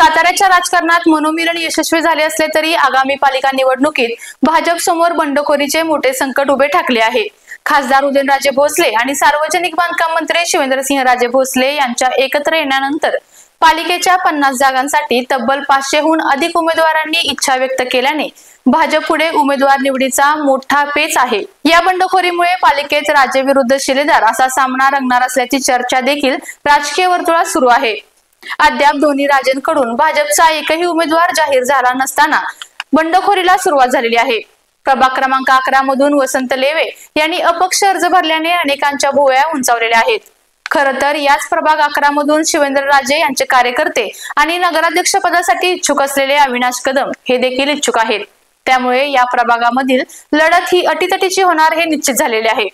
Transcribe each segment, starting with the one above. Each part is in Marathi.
साताऱ्याच्या राजकारणात मनोमिलन यशस्वी झाले असले तरी आगामी पालिका निवडणुकीत भाजप समोर बंडखोरीचे मोठे संकट उभे ठाकले आहे। खासदार उदयनराजे भोसले आणि सार्वजनिक बांधकाम मंत्री शिवेंद्रसिंहराजे भोसले यांच्या एकत्र येण्यानंतर पालिकेच्या 50 जागांसाठी तब्बल 500हून अधिक उमेदवारांनी इच्छा व्यक्त केल्याने भाजप पुढे उमेदवार निवडीचा मोठा पेच आहे। या बंडखोरीमुळे पालिकेत राज्य विरुद्ध शिलेदार असा सामना रंगणार असल्याची चर्चा देखील राजकीय वर्तुळात सुरू आहे। अद्याप दोन्ही राजेंकडून भाजपचा एकही उमेदवार जाहीर झाला नसताना बंडखोरीला सुरुवात झालेली आहे। प्रभाग क्रमांक 11 मधून वसंत लेवे यांनी अपक्ष अर्ज भरल्याने अनेकांच्या भुवया उंचावलेल्या आहेत। खरं तर याच प्रभाग 11 मधून शिवेंद्रराजे यांचे कार्यकर्ते आणि नगराध्यक्ष पदासाठी इच्छुक असलेले अविनाश कदम हे देखील इच्छुक आहेत। त्यामुळे या प्रभागामधील लढत ही अटीतटीची होणार हे निश्चित झालेले आहे।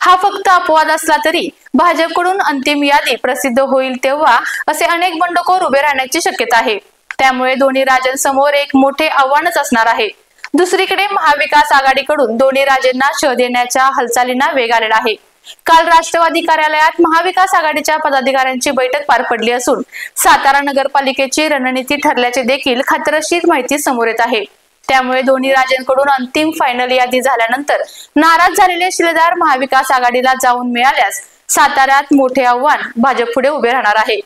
हा फक्त अपवाद असला तरी भाजपकडून अंतिम यादी प्रसिद्ध होईल तेव्हा असे अनेक बंडखोर उभे राहण्याची शक्यता आहे। त्यामुळे दोन्ही राजांसमोर एक मोठे आव्हानच असणार आहे। दुसरीकडे महाविकास आघाडीकडून दोन्ही राजेंना शह देण्याच्या हालचालींना वेग आलेला आहे। काल राष्ट्रवादी कार्यालयात महाविकास आघाडीच्या पदाधिकाऱ्यांची बैठक पार पडली असून सातारा नगरपालिकेची रणनीती ठरल्याची देखील खात्रीशीर माहिती समोर येत आहे। त्यामुळे दोन्ही राजांकडून अंतिम फायनल यादी झाल्यानंतर नाराज झालेले शिलेदार महाविकास आघाडीला जाऊन मिळाल्यास साताऱ्यात मोठे आव्हान भाजप पुढे उभे राहणार आहे।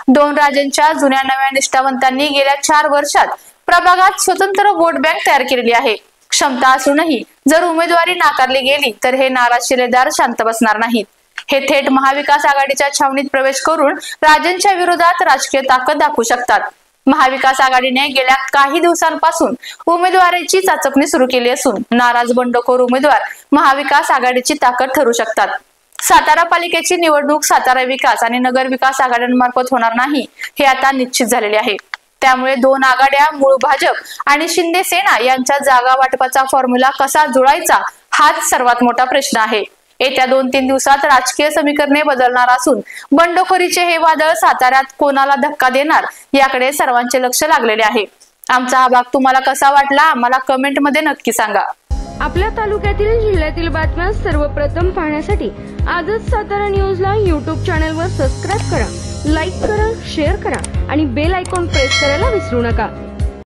दोन राजांच्या जुन्या नव्या निष्ठावंतांनी गेल्या 4 वर्षात प्रभागात स्वतंत्र वोट बँक तयार केलेली आहे। क्षमता असूनही जर उमेदवारी नाकारली गेली तर हे नाराज शिलेदार शांत बसणार नाहीत। हे थेट महाविकास आघाडीच्या छावणीत प्रवेश करून राजांच्या विरोधात राजकीय ताकद दाखवू शकतात। महाविकास आघाडीने गेल्या काही दिवसांपासून उमेदवाराची चाचपणी सुरू केली असून नाराज बंडखोर उमेदवार महाविकास आघाडीची ताकद ठरू शकतात। सातारा पालिकेची निवडणूक सातारा विकास आणि नगर विकास आघाड्यांमार्फत होणार नाही हे आता निश्चित झालेले आहे। त्यामुळे दोन आघाड्या मूळ भाजप आणि शिंदे सेना यांच्या जागा वाटपाचा फॉर्म्युला कसा जुळायचा हाच सर्वात मोठा प्रश्न आहे। येत्या 2-3 दिवसात राजकीय समीकरणे बदलणार असून बंडखोरीचे हे वादळ साताऱ्यात कोणाला धक्का देणार याकडे सर्वांचे लक्ष लागलेले आहे। आमचा हा भाग तुम्हाला कसा वाटला आम्हाला कमेंट मध्ये नक्की सांगा। आपल्या तालुक्यातील जिल्ह्यातील बातम्या सर्वप्रथम पाहण्यासाठी आजच सातारा न्यूजला YouTube चॅनलवर सबस्क्राइब करा, लाईक करा, शेअर करा आणि बेल आयकॉन प्रेस करायला विसरू नका।